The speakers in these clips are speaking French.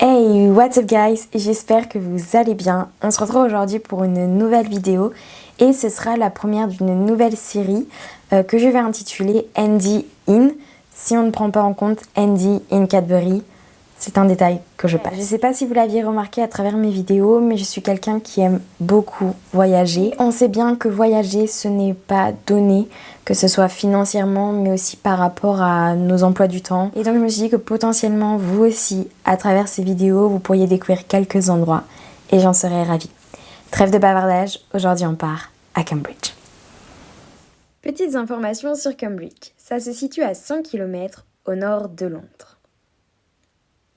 Hey, what's up guys? J'espère que vous allez bien. On se retrouve aujourd'hui pour une nouvelle vidéo et ce sera la première d'une nouvelle série que je vais intituler Andy In. Si on ne prend pas en compte Andy in Cadbury, c'est un détail que je passe. Je ne sais pas si vous l'aviez remarqué à travers mes vidéos, mais je suis quelqu'un qui aime beaucoup voyager. On sait bien que voyager, ce n'est pas donné, que ce soit financièrement, mais aussi par rapport à nos emplois du temps. Et donc je me suis dit que potentiellement, vous aussi, à travers ces vidéos, vous pourriez découvrir quelques endroits et j'en serais ravie. Trêve de bavardage, aujourd'hui on part à Cambridge. Petites informations sur Cambridge. Ça se situe à 100 km au nord de Londres.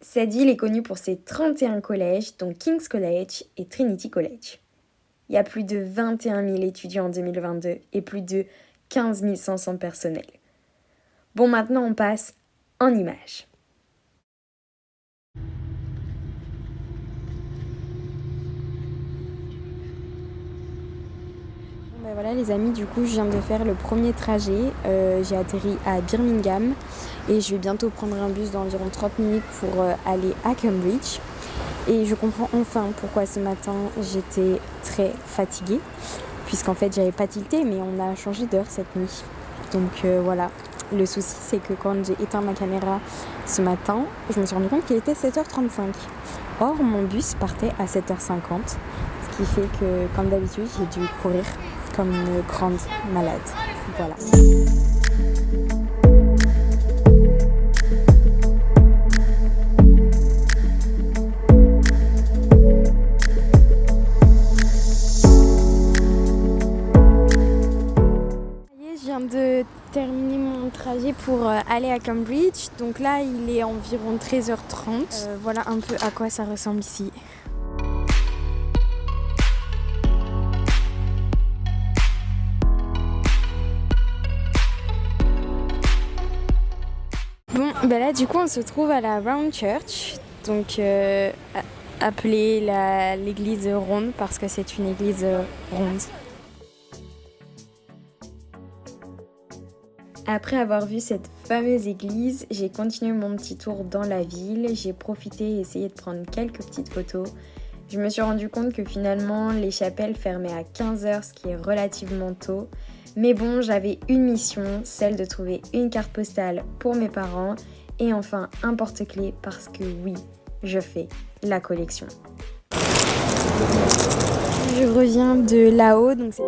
Cette ville est connue pour ses 31 collèges, dont King's College et Trinity College. Il y a plus de 21 000 étudiants en 2022 et plus de 15 500 personnels. Bon, maintenant on passe en images. Ben voilà les amis, du coup je viens de faire le premier trajet. J'ai atterri à Birmingham et je vais bientôt prendre un bus d'environ 30 minutes pour aller à Cambridge. Et je comprends enfin pourquoi ce matin j'étais très fatiguée, puisqu'en fait j'avais pas tilté, mais on a changé d'heure cette nuit. Donc voilà, le souci c'est que quand j'ai éteint ma caméra ce matin, je me suis rendu compte qu'il était 7h35. Or mon bus partait à 7h50, ce qui fait que comme d'habitude j'ai dû courir comme une grande malade. Voilà. Je viens de terminer mon trajet pour aller à Cambridge. Donc là, il est environ 13h30. Voilà un peu à quoi ça ressemble ici. Bon, ben là du coup on se trouve à la Round Church, donc appelée l'église ronde parce que c'est une église ronde. Après avoir vu cette fameuse église, j'ai continué mon petit tour dans la ville, j'ai profité et essayé de prendre quelques petites photos. Je me suis rendu compte que finalement les chapelles fermaient à 15h, ce qui est relativement tôt. Mais bon, j'avais une mission, celle de trouver une carte postale pour mes parents et enfin un porte-clés parce que oui, je fais la collection. Je reviens de là-haut, donc c'est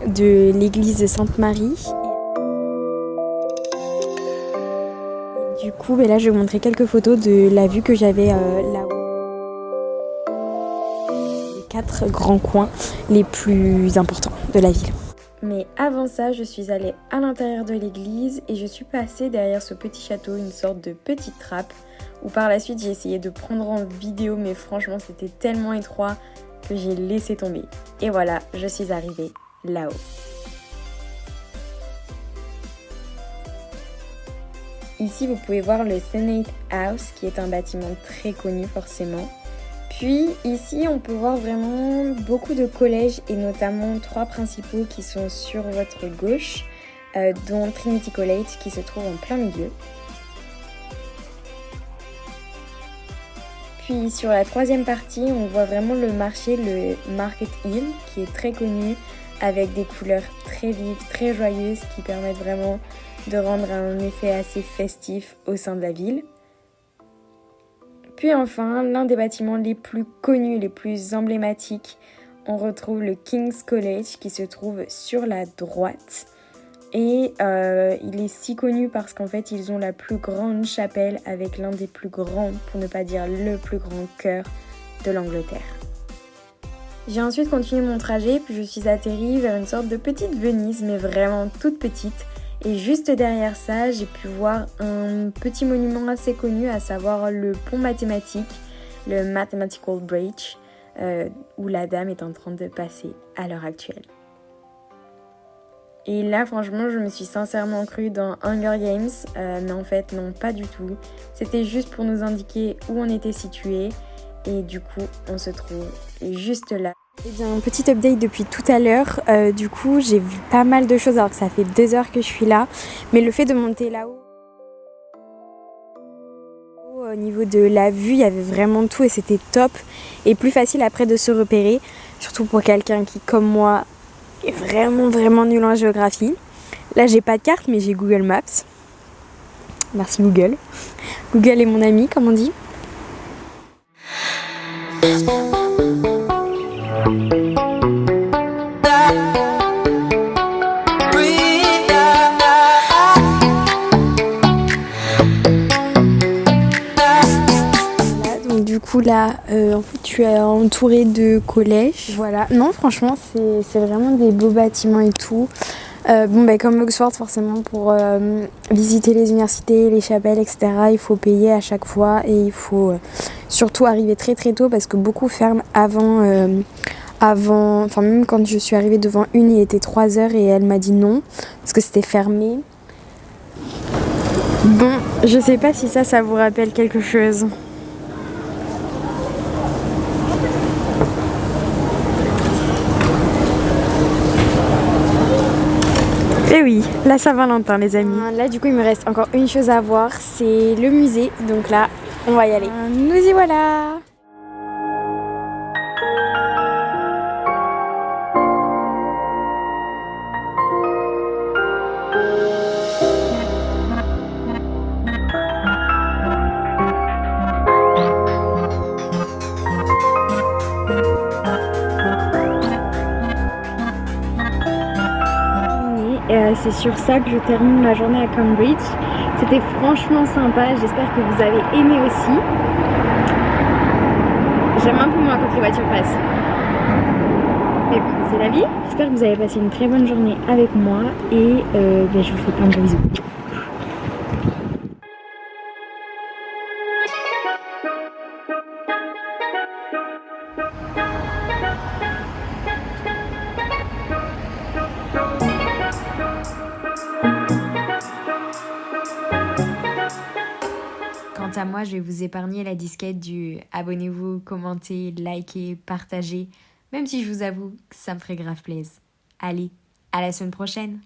de l'église Sainte-Marie. Du coup, là, je vais vous montrer quelques photos de la vue que j'avais là-haut. 4 grands coins les plus importants de la ville. Mais avant ça, je suis allée à l'intérieur de l'église et je suis passée derrière ce petit château, une sorte de petite trappe, où par la suite j'ai essayé de prendre en vidéo, mais franchement c'était tellement étroit que j'ai laissé tomber. Et voilà, je suis arrivée là-haut. Ici, vous pouvez voir le Senate House, qui est un bâtiment très connu forcément. Puis ici, on peut voir vraiment beaucoup de collèges et notamment 3 principaux qui sont sur votre gauche, dont Trinity College qui se trouve en plein milieu. Puis sur la 3e partie, on voit vraiment le marché, le Market Hill, qui est très connu avec des couleurs très vives, très joyeuses qui permettent vraiment de rendre un effet assez festif au sein de la ville. Puis enfin, l'un des bâtiments les plus connus, les plus emblématiques, on retrouve le King's College qui se trouve sur la droite. Et il est si connu parce qu'en fait, ils ont la plus grande chapelle avec l'un des plus grands, pour ne pas dire le plus grand chœur de l'Angleterre. J'ai ensuite continué mon trajet, puis je suis atterrie vers une sorte de petite Venise, mais vraiment toute petite. Et juste derrière ça, j'ai pu voir un petit monument assez connu, à savoir le pont mathématique, le Mathematical Bridge, où la dame est en train de passer à l'heure actuelle. Et là, franchement, je me suis sincèrement crue dans Hunger Games, mais en fait, non, pas du tout. C'était juste pour nous indiquer où on était situé, et du coup, on se trouve juste là. Eh bien, petit update depuis tout à l'heure. Du coup, j'ai vu pas mal de choses alors que ça fait 2 heures que je suis là. Mais le fait de monter là-haut... Au niveau de la vue, il y avait vraiment tout et c'était top. Et plus facile après de se repérer, surtout pour quelqu'un qui, comme moi, est vraiment nul en géographie. Là, j'ai pas de carte, mais j'ai Google Maps. Merci Google. Google est mon ami, comme on dit. Du coup là, en fait, tu es entourée de collèges. Voilà. Non, franchement, c'est vraiment des beaux bâtiments et tout. Comme Oxford, forcément, pour visiter les universités, les chapelles, etc., il faut payer à chaque fois et il faut surtout arriver très tôt parce que beaucoup ferment avant. Enfin, même quand je suis arrivée devant une, il était 3h et elle m'a dit non parce que c'était fermé. Bon, je sais pas si ça vous rappelle quelque chose. Et oui, la Saint-Valentin les amis. Là du coup il me reste encore une chose à voir, c'est le musée. Donc là, on va y aller. Nous y voilà. C'est sur ça que je termine ma journée à Cambridge. C'était franchement sympa, j'espère que vous avez aimé aussi. J'aime un peu moins quand les voitures passent. Mais bon, c'est la vie. J'espère que vous avez passé une très bonne journée avec moi et je vous fais plein de gros bisous. Quant à moi, je vais vous épargner la disquette du abonnez-vous, commentez, likez, partagez, même si je vous avoue que ça me ferait grave plaisir. Allez, à la semaine prochaine!